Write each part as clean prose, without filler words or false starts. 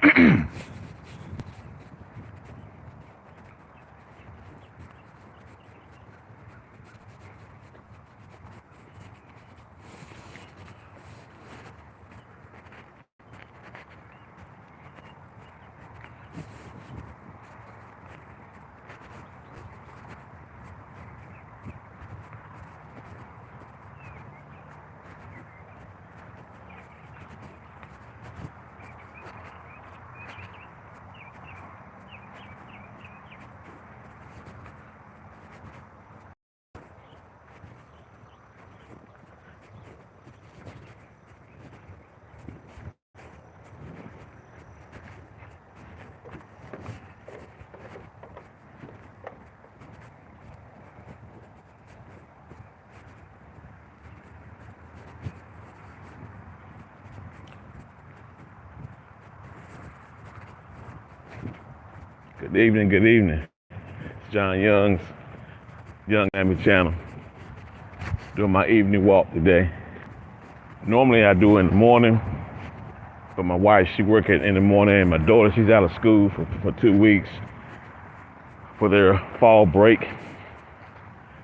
Good evening, good evening. It's John Young's Young Miami channel. Doing my evening walk today. Normally I do it in the morning, but my wife, she works in the morning, and my daughter, she's out of school for 2 weeks for their fall break.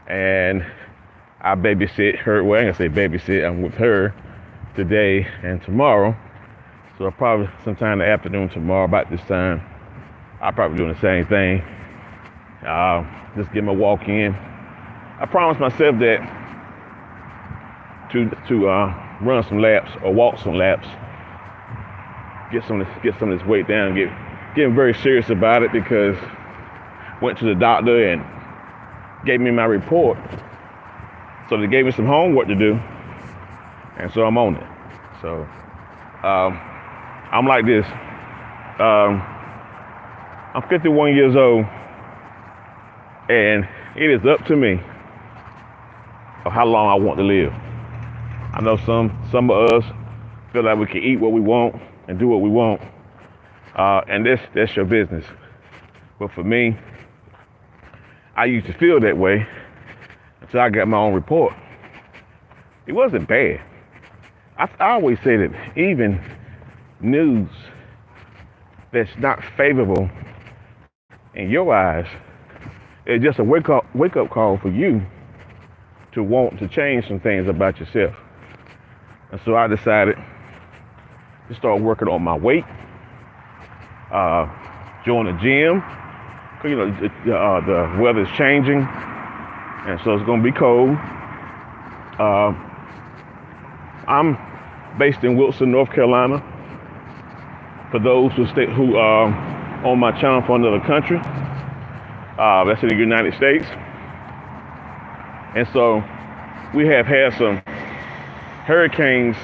And I babysit her. Well, I ain't gonna say babysit, I'm with her today and tomorrow. So I'll probably sometime in the afternoon tomorrow about this time, I'll probably doing the same thing. Just get my walk in. I promised myself that to run some laps or walk some laps, get some of this weight down, getting very serious about it, because went to the doctor and gave me my report. So they gave me some homework to do, and so I'm on it. So I'm like this. I'm 51 years old, and it is up to me of how long I want to live. I know some of us feel like we can eat what we want and do what we want, and that's your business. But for me, I used to feel that way until I got my own report. It wasn't bad. I always say that even news that's not favorable in your eyes, it's just a wake up call for you to want to change some things about yourself. And so I decided to start working on my weight, join the gym. You know, the weather's changing, and so it's gonna be cold. I'm based in Wilson, North Carolina. For those who are on my channel from another country, that's in the United States. And so we have had some hurricanes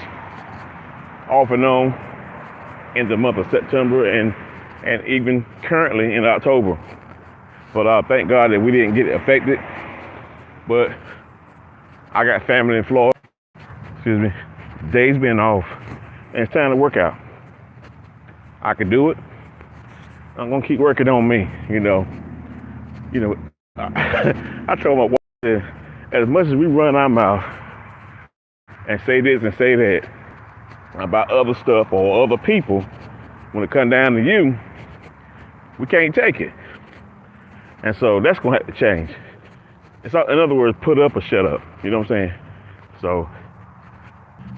off and on in the month of September and even currently in October. But thank God that we didn't get affected. But I got family in Florida. Excuse me. Days been off, and it's time to work out. I can do it. I'm gonna keep working on me. You know. I told my wife that as much as we run our mouth and say this and say that about other stuff or other people, when it comes down to you, we can't take it. And so that's gonna have to change. In other words, put up or shut up. You know what I'm saying? So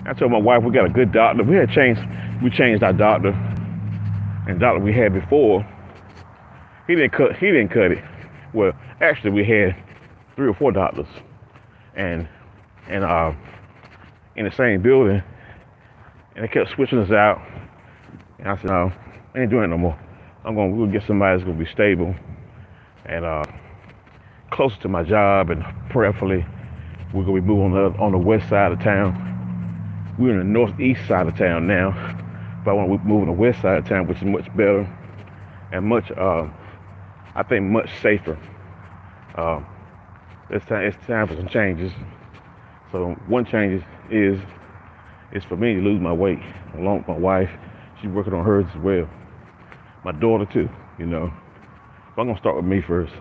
I told my wife we got a good doctor. We changed our doctor, and the doctor we had before, he didn't cut it. Well, actually we had 3 or 4 doctors, and in the same building, and they kept switching us out. And I said, no, I ain't doing it no more. We'll get somebody that's gonna be stable and closer to my job, and preferably we're gonna be moving on the west side of town. We're in the northeast side of town now, but I want to move on the west side of town, which is much better and much, I think, much safer. It's time for some changes. So one change is for me to lose my weight, along with my wife. She's working on hers as well. My daughter too, you know. But I'm gonna start with me first.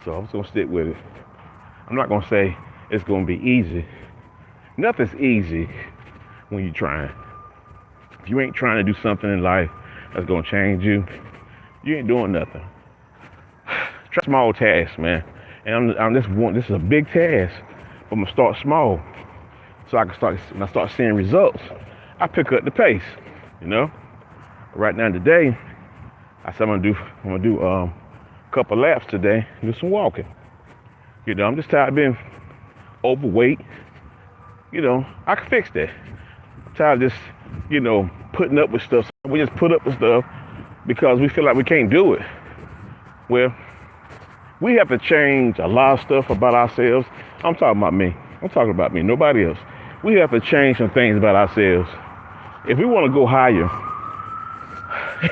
So I'm just gonna stick with it. I'm not gonna say it's gonna be easy. Nothing's easy when you're trying. If you ain't trying to do something in life that's gonna change you, you ain't doing nothing. Try small tasks, man. And I'm just want this is a big task, but I'm gonna start small so I can start when I start seeing results. I pick up the pace, you know. Right now today, I said I'm gonna do a couple laps today, do some walking. You know, I'm just tired of being overweight. You know, I can fix that. I'm tired of just, you know, putting up with stuff. We just put up with stuff because we feel like we can't do it. Well, we have to change a lot of stuff about ourselves. I'm talking about me. I'm talking about me, nobody else. We have to change some things about ourselves. If we want to go higher,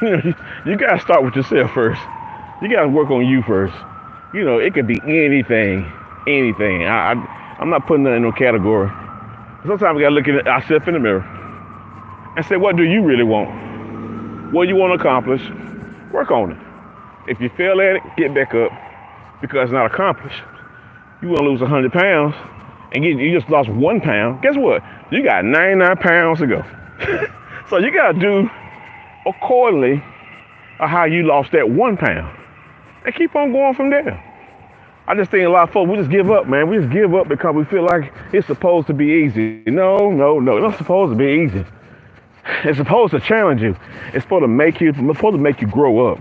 you know, you got to start with yourself first. You got to work on you first. You know, it could be anything, anything. I'm not putting that in no category. Sometimes we got to look at ourselves in the mirror and say, what do you really want? What do you want to accomplish? Work on it. If you fail at it, get back up because it's not accomplished. You want to lose 100 pounds and you just lost 1 pound. Guess what? You got 99 pounds to go. So you got to do accordingly of how you lost that 1 pound and keep on going from there. I just think a lot of folks, we just give up, man. We just give up because we feel like it's supposed to be easy. No. It's not supposed to be easy. It's supposed to challenge you. It's supposed to make you grow up.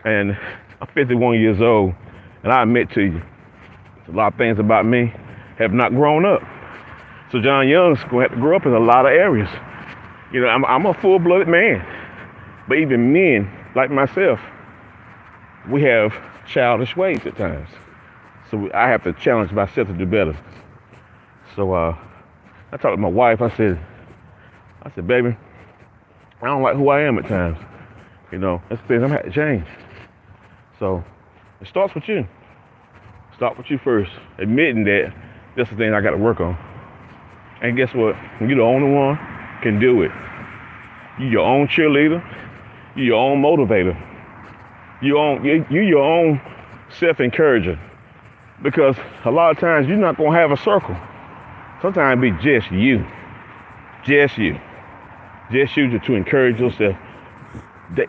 And I'm 51 years old, and I admit to you, a lot of things about me have not grown up. So John Young's going to have to grow up in a lot of areas. You know, I'm a full-blooded man. But even men like myself, we have childish ways at times. So I have to challenge myself to do better. So I talked to my wife. I said, baby, I don't like who I am at times. You know, that's the thing I'm having to change. So it starts with you. Start with you first, admitting that that's the thing I got to work on. And guess what? You're the only one can do it. You're your own cheerleader. You're your own motivator. You're your own self-encourager. Because a lot of times you're not going to have a circle. Sometimes it be just you. Just you. Just you to encourage yourself.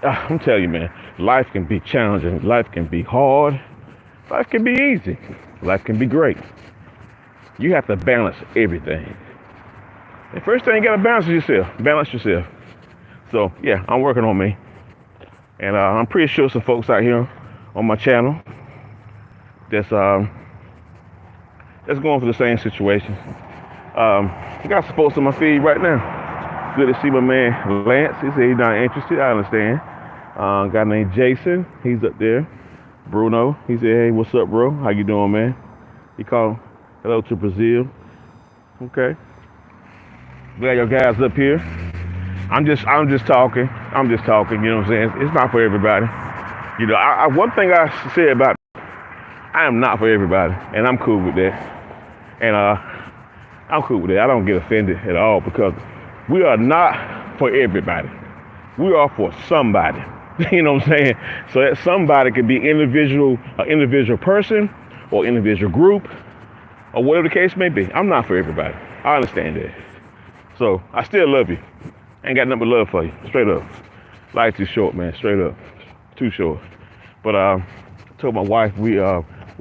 I'm telling you, man, life can be challenging. Life can be hard. Life can be easy. Life can be great. You have to balance everything. The first thing you got to balance is yourself. Balance yourself. So, yeah, I'm working on me. And I'm pretty sure some folks out here on my channel that's going through the same situation. I got some folks on my feed right now. Good to see my man Lance. He said he's not interested. I understand. Guy named Jason. He's up there. Bruno. He said, hey, what's up, bro? How you doing, man? He called hello to Brazil. Okay. Glad your guys up here. I'm just talking. I'm just talking. You know what I'm saying? It's not for everybody. You know, one thing I said about I am not for everybody, and I'm cool with that. And I'm cool with that. I don't get offended at all because we are not for everybody. We are for somebody. You know what I'm saying? So that somebody could be an individual person or individual group or whatever the case may be. I'm not for everybody. I understand that. So I still love you. Ain't got nothing but love for you. Straight up. Life too short, man. Straight up. Too short. But I told my wife we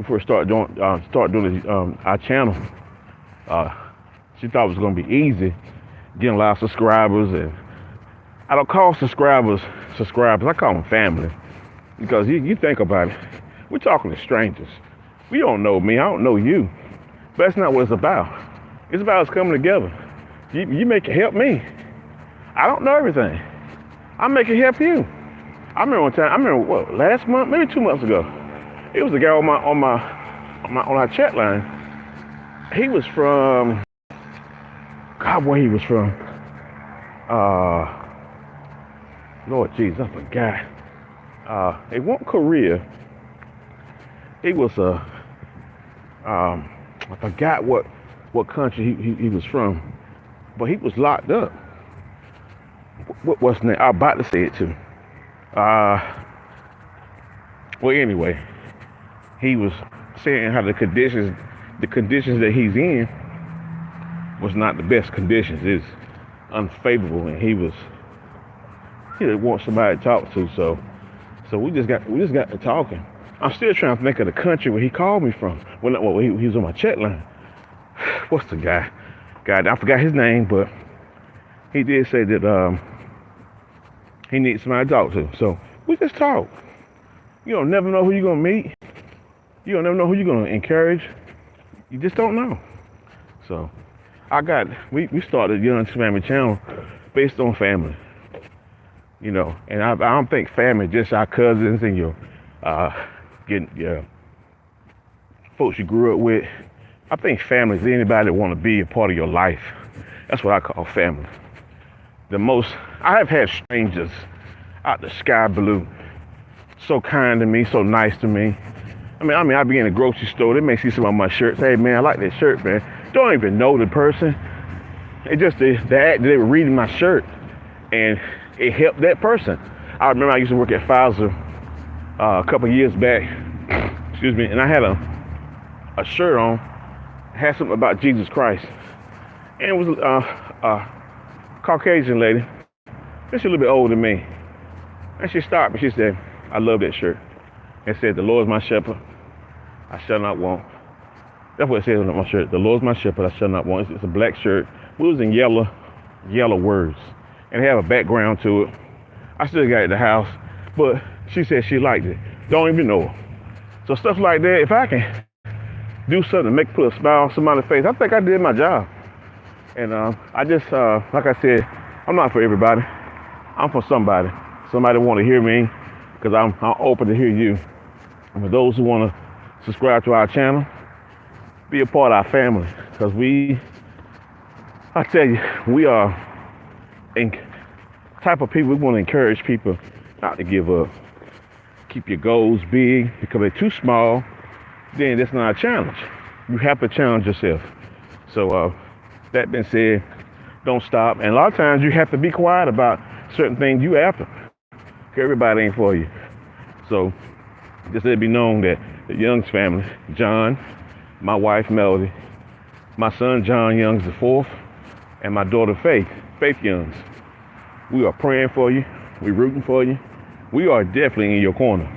first start doing our channel. She thought it was gonna be easy getting a lot of subscribers, and I don't call subscribers. I call them family, because you think about it, we're talking to strangers. We don't know me, I don't know you, but that's not what it's about. It's about us coming together. You make it help me. I don't know everything. I make it help you. I remember what, last month, maybe 2 months ago, it was a guy on our chat line. He was from, God, where he was from. Lord Jesus, I forgot. It wasn't Korea. It was I forgot what country he was from, but he was locked up. What's his name? I'm about to say it too. Well, anyway, he was saying how the conditions that he's in was not the best conditions. It's unfavorable, and he was He just wants somebody to talk to. So we just got to talking. I'm still trying to think of the country where he called me from. He was on my chat line. What's the guy? I forgot his name, but he did say that he needs somebody to talk to. So we just talk. You don't never know who you're gonna meet. You don't never know who you're gonna encourage. You just don't know. So we started Young's Family Channel based on family. And I don't think family just our cousins and your getting your folks you grew up with. I think family is anybody that want to be a part of your life. That's what I call family. I have had strangers out the sky blue, so kind to me, so nice to me. I be in the grocery store, they may see some of my shirts. Hey man, I like that shirt, man. Don't even know the person. It just the act that they were reading my shirt, and it helped that person. I remember I used to work at Pfizer a couple years back. Excuse me, and I had a shirt on, had something about Jesus Christ, and it was a Caucasian lady. She's a little bit older than me, and she stopped me. She said, "I love that shirt." It said, "The Lord is my shepherd, I shall not want." That's what it says on my shirt. "The Lord is my shepherd, I shall not want." It's a black shirt. It was in yellow words, and it had a background to it. I still got it at the house, but she said she liked it. Don't even know her. So stuff like that, if I can do something to put a smile on somebody's face, I think I did my job. And I just, like I said, I'm not for everybody. I'm for somebody. Somebody want to hear me, because I'm open to hear you. And for those who want to subscribe to our channel, be a part of our family, because I tell you, we are type of people. We want to encourage people not to give up. Keep your goals big, because they're too small, then that's not a challenge. You have to challenge yourself. So that being said, don't stop. And a lot of times you have to be quiet about certain things you after. Everybody ain't for you. So just let it be known that the Young's family, John, my wife Melody, my son John Young's the fourth, and my daughter Faith Young's, we are praying for you. We're rooting for you. We are definitely in your corner.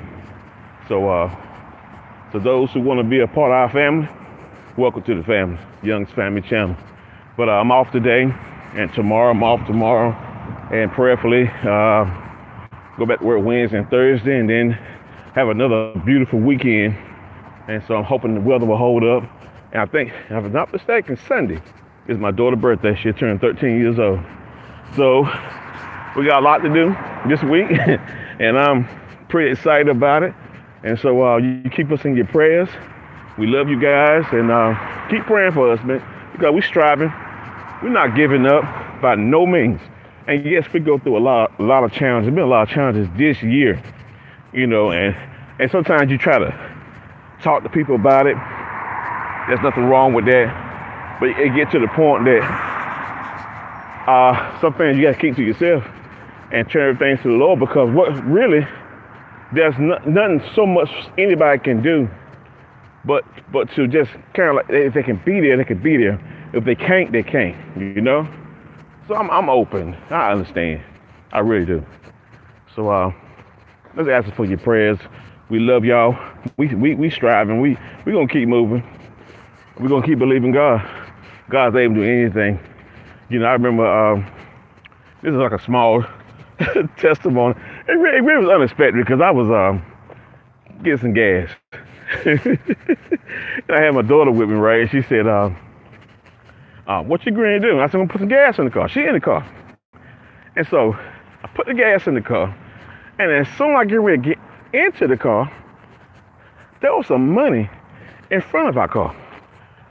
So those who want to be a part of our family, welcome to the family, Young's Family Channel. But I'm off today, and I'm off tomorrow, and prayerfully go back to work Wednesday and Thursday, and then have another beautiful weekend. And so I'm hoping the weather will hold up. And I think, if I'm not mistaken, Sunday is my daughter's birthday. She'll turn 13 years old. So we got a lot to do this week, and I'm pretty excited about it. And so you keep us in your prayers. We love you guys, and keep praying for us, man, because we're striving. We're not giving up by no means. And yes, we go through a lot of challenges. There's been a lot of challenges this year, and sometimes you try to talk to people about it. There's nothing wrong with that, but it gets to the point that some things you got to keep to yourself and turn everything to the Lord, because what really, there's nothing so much anybody can do but to just kind of like, if they can be there, they can be there. If they can't, they can't, So I'm open. I understand. I really do. So let's ask for your prayers. We love y'all. We striving. We gonna keep moving. We're gonna keep believing God. God's able to do anything. I remember this is like a small testimony. It really was unexpected, because I was getting some gas. And I had my daughter with me, right? And she said, "What you going to do?" I said, "I'm gonna put some gas in the car." She in the car. And so I put the gas in the car. And as soon as I get ready to get into the car, there was some money in front of our car.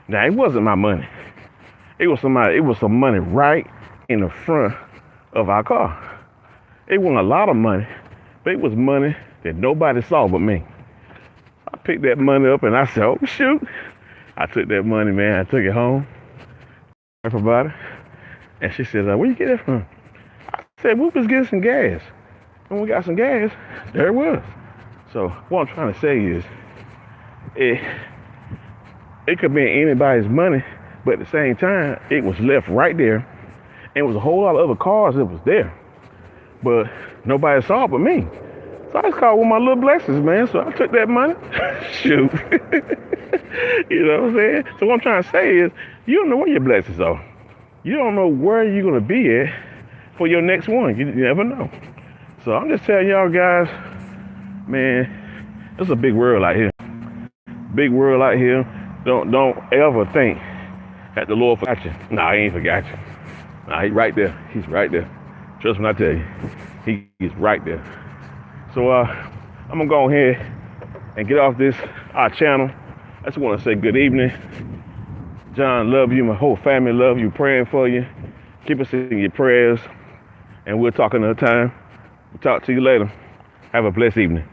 Now, it wasn't my money. It was some money right in the front of our car. It wasn't a lot of money, but it was money that nobody saw but me. I picked that money up and I said, "Oh, shoot." I took that money, man. I took it home. About it. And she said, "Where you get that from?" I said, "We was getting some gas. When we got some gas, there it was." So what I'm trying to say is, it could be anybody's money, but at the same time, it was left right there. And it was a whole lot of other cars that was there. but nobody saw it but me. So I just called with my little blessings, man. So I took that money. Shoot. You know what I'm saying? So what I'm trying to say is, you don't know where your blessings are. You don't know where you're going to be at for your next one. You never know. So I'm just telling y'all guys, man, it's a big world out here. Big world out here. Don't ever think that the Lord forgot you. Nah, he ain't forgot you. Nah, he's right there. He's right there. Trust me when I tell you. He's right there. So I'm going to go ahead and get off this our channel. I just want to say good evening. John, love you. My whole family love you. Praying for you. Keep us in your prayers. And we'll talk another time. We'll talk to you later. Have a blessed evening.